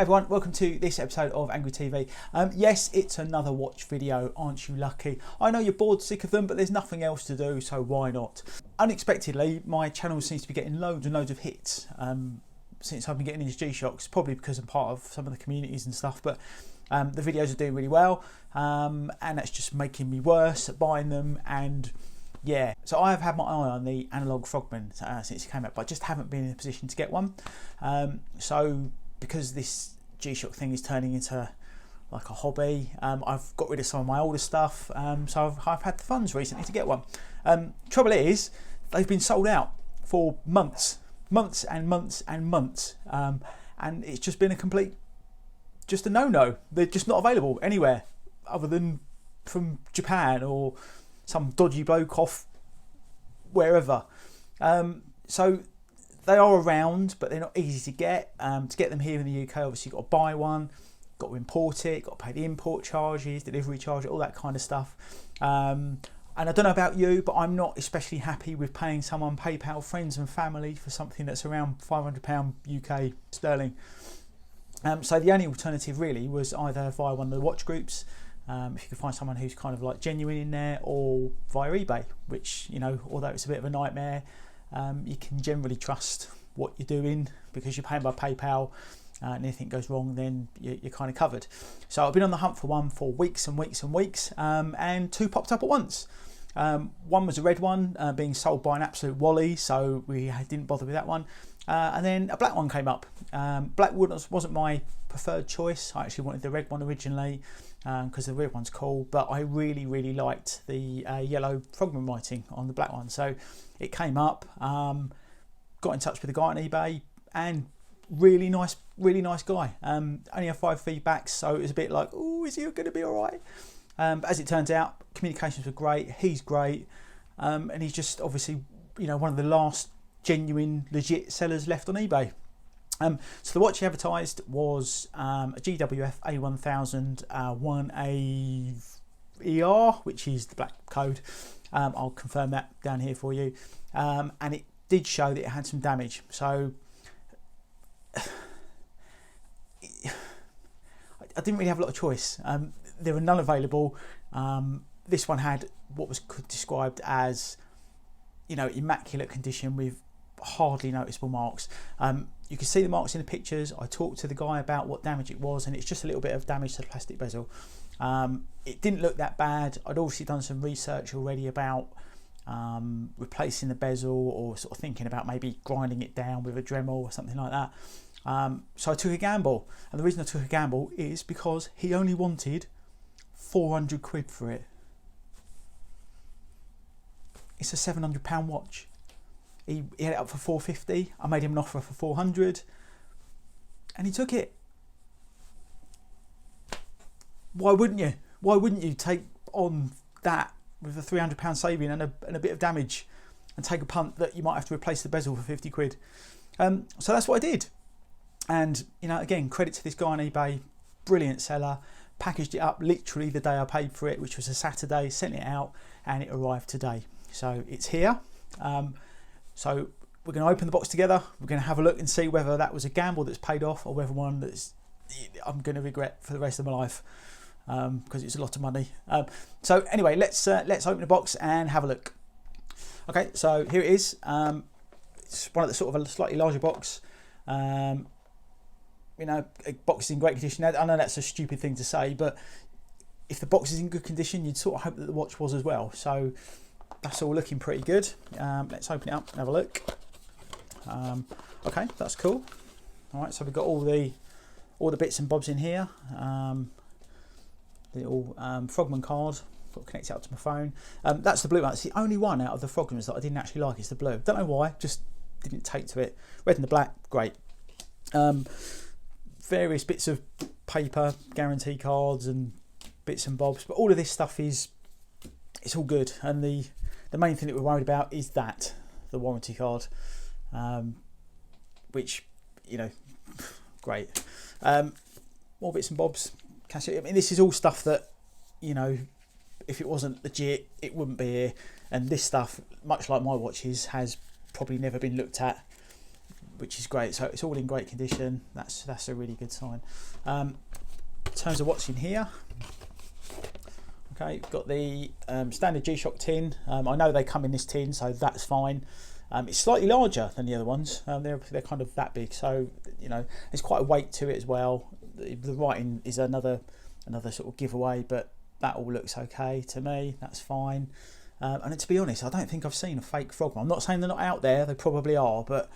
everyone, welcome to this episode of Angry TV. Yes, it's another watch video, aren't you lucky? I know you're bored, sick of them, but there's nothing else to do, so why not? Unexpectedly, my channel seems to be getting loads and loads of hits since I've been getting these G-Shocks, probably because I'm part of some of the communities and stuff, but the videos are doing really well, and that's just making me worse at buying them. And yeah, so I have had my eye on the Analogue Frogman since it came out, but I just haven't been in a position to get one. So because this G-Shock thing is turning into like a hobby, I've got rid of some of my older stuff, so I've had the funds recently to get one. Trouble is, they've been sold out for months and months and months, and it's just been just a no-no. They're just not available anywhere other than from Japan or some dodgy bloke off wherever. So they are around, but they're not easy to get. To get them here in the UK, obviously you've got to buy one, got to import it, got to pay the import charges, delivery charges, all that kind of stuff. And I don't know about you, but I'm not especially happy with paying someone PayPal, friends and family, for something that's around £500 UK sterling. So the only alternative really was either via one of the watch groups, if you could find someone who's kind of like genuine in there, or via eBay, which, you know, although it's a bit of a nightmare, you can generally trust what you're doing because you're paying by PayPal, and anything goes wrong then you're kind of covered. So I've been on the hunt for one for weeks and weeks and weeks, and two popped up at once. One was a red one, being sold by an absolute wally, so we didn't bother with that one. And then a black one came up. Black wasn't my preferred choice. I actually wanted the red one originally because the red one's cool, but I really liked the yellow Frogman writing on the black one. So it came up, got in touch with the guy on eBay, and really nice guy. Only had 5 feedbacks, so it was a bit like, oh, is he going to be all right? But as it turns out, communications were great. He's great, and he's just obviously, you know, one of the last genuine, legit sellers left on eBay. So the watch he advertised was a GWF-A1000 1A which is the black code. I'll confirm that down here for you. And it did show that it had some damage. So I didn't really have a lot of choice. There were none available. This one had what was described as, you know, immaculate condition with hardly noticeable marks. You can see the marks in the pictures. I talked to the guy about what damage it was, and it's just a little bit of damage to the plastic bezel. It didn't look that bad. I'd obviously done some research already about replacing the bezel, or sort of thinking about maybe grinding it down with a Dremel or something like that. So I took a gamble, and the reason I took a gamble is because he only wanted 400 quid for it. It's a £700 watch. He had it up for 450. I made him an offer for 400, and he took it. Why wouldn't you? Why wouldn't you take on that with a £300 saving and a bit of damage, and take a punt that you might have to replace the bezel for 50 quid? So that's what I did. And, you know, again, credit to this guy on eBay, brilliant seller. Packaged it up literally the day I paid for it, which was a Saturday, sent it out, and it arrived today. So it's here. So we're going to open the box together. We're going to have a look and see whether that was a gamble that's paid off, or whether one that's I'm going to regret for the rest of my life, because it's a lot of money. So anyway, let's open the box and have a look. Okay, so here it is. It's one of the sort of a slightly larger box. You know, a box is in great condition. I know that's a stupid thing to say, but if the box is in good condition, you'd sort of hope that the watch was as well. So that's all looking pretty good. Let's open it up and have a look. Okay, that's cool. All right, so we've got all the bits and bobs in here. The little Frogman card. Got to connect it up to my phone. That's the blue one. It's the only one out of the Frogmans that I didn't actually like. Is the blue. Don't know why. Just didn't take to it. Red and the black, great. Various bits of paper, guarantee cards and bits and bobs, but all of this stuff it's all good. And the main thing that we're worried about is that the warranty card, which, you know, great. More bits and bobs. I mean, this is all stuff that, you know, if it wasn't legit, it wouldn't be here. And this stuff, much like my watches, has probably never been looked at which is great. So it's all in great condition. That's a really good sign. In terms of what's in here, okay, you've got the standard G-Shock tin. I know they come in this tin, so that's fine. It's slightly larger than the other ones. They're kind of that big, so you know there's quite a weight to it as well. The writing is another sort of giveaway, but that all looks okay to me. That's fine. And to be honest, I don't think I've seen a fake Frogman. I'm not saying they're not out there; they probably are, but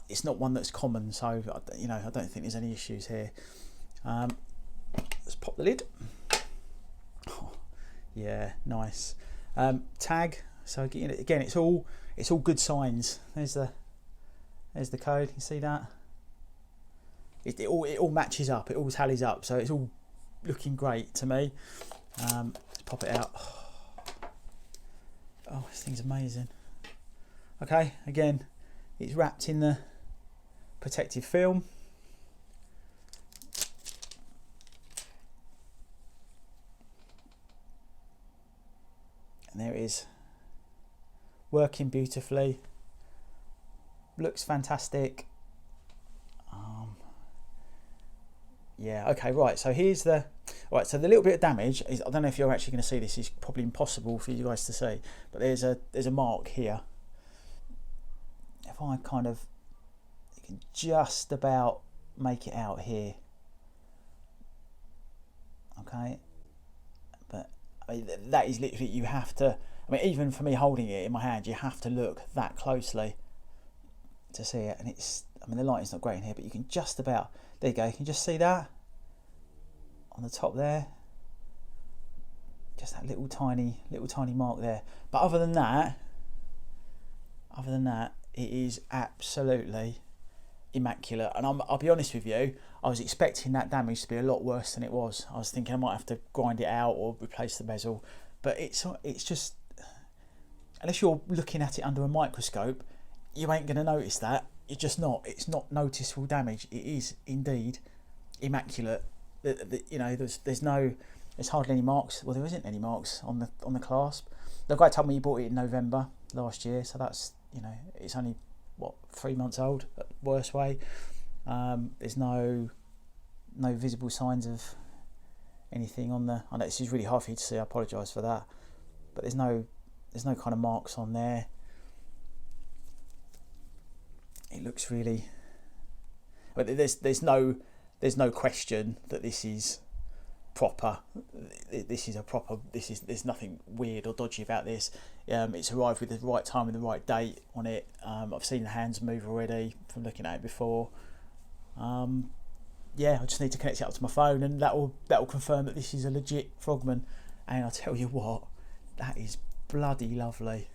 it's not one that's common. So you know, I don't think there's any issues here. Let's pop the lid. Oh, yeah, nice. Tag. So again, it's all good signs. There's the code. You see that? It all matches up. It all tallies up. So it's all looking great to me. Let's pop it out. Oh, this thing's amazing. Okay, again, it's wrapped in the protective film. And there it is, working beautifully, looks fantastic. Yeah, okay, right, so here's the so the little bit of damage is, I don't know if you're actually going to see this, it's probably impossible for you guys to see, but there's a mark here. If I kind of, you can just about make it out here, okay, but I mean, that is literally, you have to, I mean, even for me holding it in my hand, you have to look that closely to see it. And it's, I mean, the lighting's not great in here, but you can just about, there you go, you can just see that on the top there, just that little tiny mark there. But other than that, it is absolutely immaculate. And I'll be honest with you, I was expecting that damage to be a lot worse than it was. I was thinking I might have to grind it out or replace the bezel, but it's just, unless you're looking at it under a microscope, you ain't going to notice that. You're just not. It's not noticeable damage. It is indeed immaculate. You know, there's hardly any marks. Well, there isn't any marks on the clasp. The guy told me he bought it in November last year, so that's, you know, it's only what, 3 months old at worst way. There's no visible signs of anything on the, I know this is really hard for you to see, I apologise for that, but there's no kind of marks on there. It looks really, but there's no question that this is proper. There's nothing weird or dodgy about this. It's arrived with the right time and the right date on it. I've seen the hands move already from looking at it before. Yeah, I just need to connect it up to my phone, and that will confirm that this is a legit Frogman. And I'll tell you what, that is bloody lovely.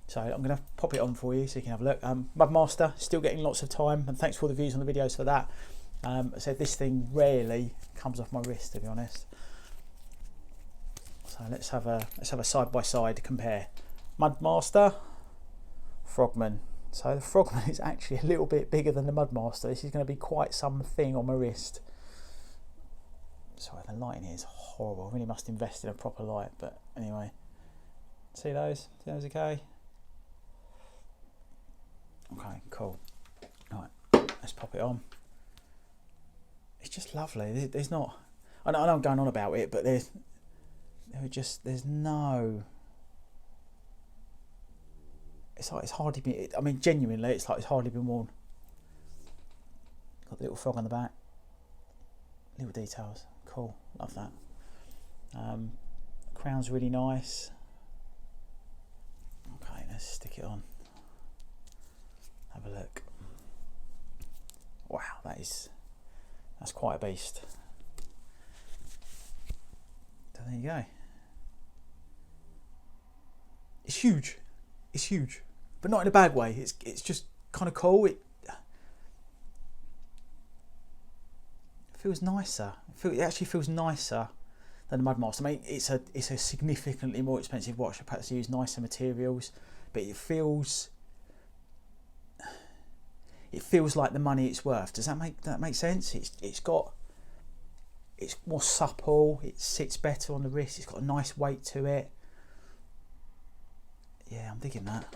So I'm going to pop it on for you so you can have a look. Mudmaster, still getting lots of time, and thanks for all the views on the videos for that. I said this thing rarely comes off my wrist, to be honest. So let's have a side by side compare. Mudmaster, Frogman. So the Frogman is actually a little bit bigger than the Mudmaster. This is going to be quite something on my wrist. Sorry, the lighting here is horrible. I really must invest in a proper light, but anyway. See those? See those okay? Okay, cool. Right, let's pop it on. It's just lovely. There's not, I know I'm going on about it, but there's no, it's like it's hardly been, I mean, genuinely, it's like it's hardly been worn. Got the little frog on the back, little details, cool, love that. Crown's really nice. Okay, let's stick it on. Have a look. Wow, that's quite a beast. So there you go. It's huge. It's huge, but not in a bad way. It's just kind of cool. It feels nicer. It actually feels nicer than the Mudmaster. I mean, it's a significantly more expensive watch. I've had to use nicer materials, but it feels like the money it's worth. Does that make sense? It's more supple. It sits better on the wrist. It's got a nice weight to it. Yeah, I'm digging that.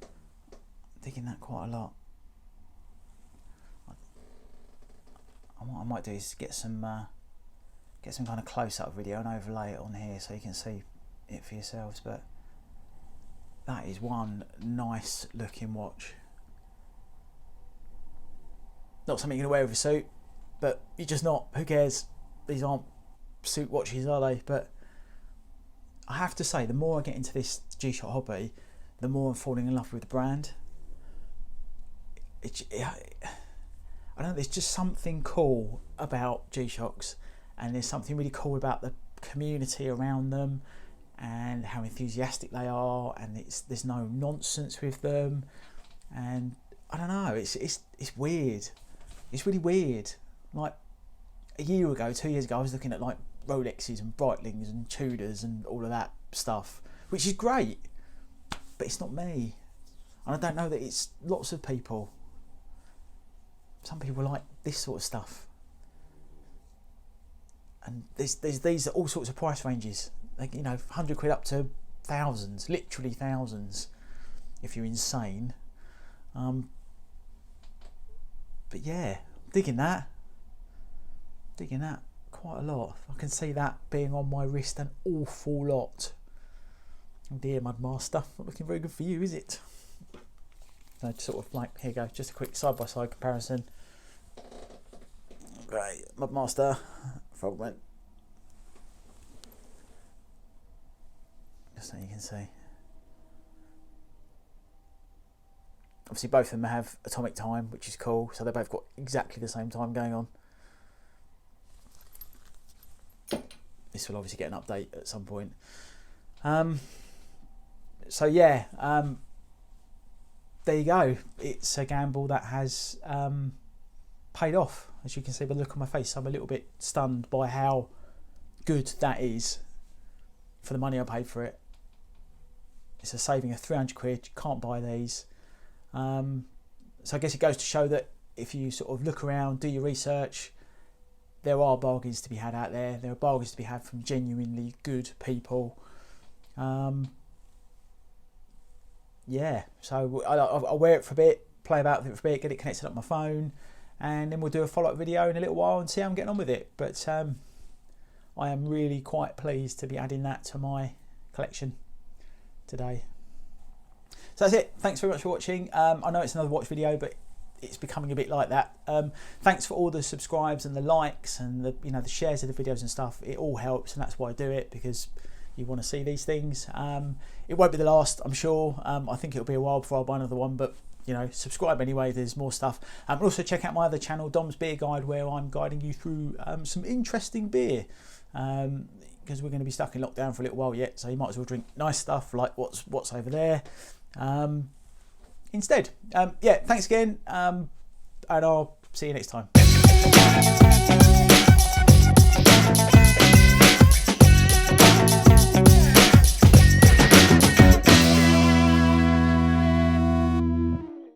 I'm digging that quite a lot. what I might do is get some kind of close-up video and overlay it on here so you can see it for yourselves. But that is one nice looking watch. Not something you're going to wear with a suit, but you're just not. Who cares? These aren't suit watches, are they? But I have to say, the more I get into this G-Shock hobby, the more I'm falling in love with the brand. I don't know, there's just something cool about G-Shocks, and there's something really cool about the community around them and how enthusiastic they are, and there's no nonsense with them, and I don't know, it's weird. It's really weird. Like a year ago, 2 years ago, I was looking at like Rolexes and Breitlings and Tudors and all of that stuff, which is great, but it's not me. And I don't know that it's lots of people. Some people like this sort of stuff. And there's these all sorts of price ranges. Like, you know, 100 quid up to thousands, literally thousands, if you're insane. But yeah, digging that quite a lot. I can see that being on my wrist an awful lot. Oh dear, Mudmaster, not looking very good for you, is it? So sort of like, here you go, just a quick side-by-side comparison. Great, Mudmaster, Frogman. Just so you can see. Obviously both of them have atomic time, which is cool, so they both got exactly the same time going on. This will obviously get an update at some point. So yeah, there you go. It's a gamble that has paid off. As you can see by the look on my face, I'm a little bit stunned by how good that is for the money I paid for it. It's a saving of 300 quid. You can't buy these. So I guess it goes to show that if you sort of look around, do your research, there are bargains to be had out there. There are bargains to be had from genuinely good people. Yeah, so I'll wear it for a bit, play about with it for a bit, get it connected up my phone, and then we'll do a follow-up video in a little while and see how I'm getting on with it. But I am really quite pleased to be adding that to my collection today. So that's it. Thanks very much for watching. I know it's another watch video, but it's becoming a bit like that. Thanks for all the subscribes and the likes and the the shares of the videos and stuff. It all helps, and that's why I do it, because you want to see these things. It won't be the last, I'm sure. I think it'll be a while before I buy another one, but subscribe anyway. There's more stuff. Also check out my other channel, Dom's Beer Guide, where I'm guiding you through some interesting beer. Because we're going to be stuck in lockdown for a little while yet, so you might as well drink nice stuff like what's over there. Instead, yeah, thanks again, and I'll see you next time.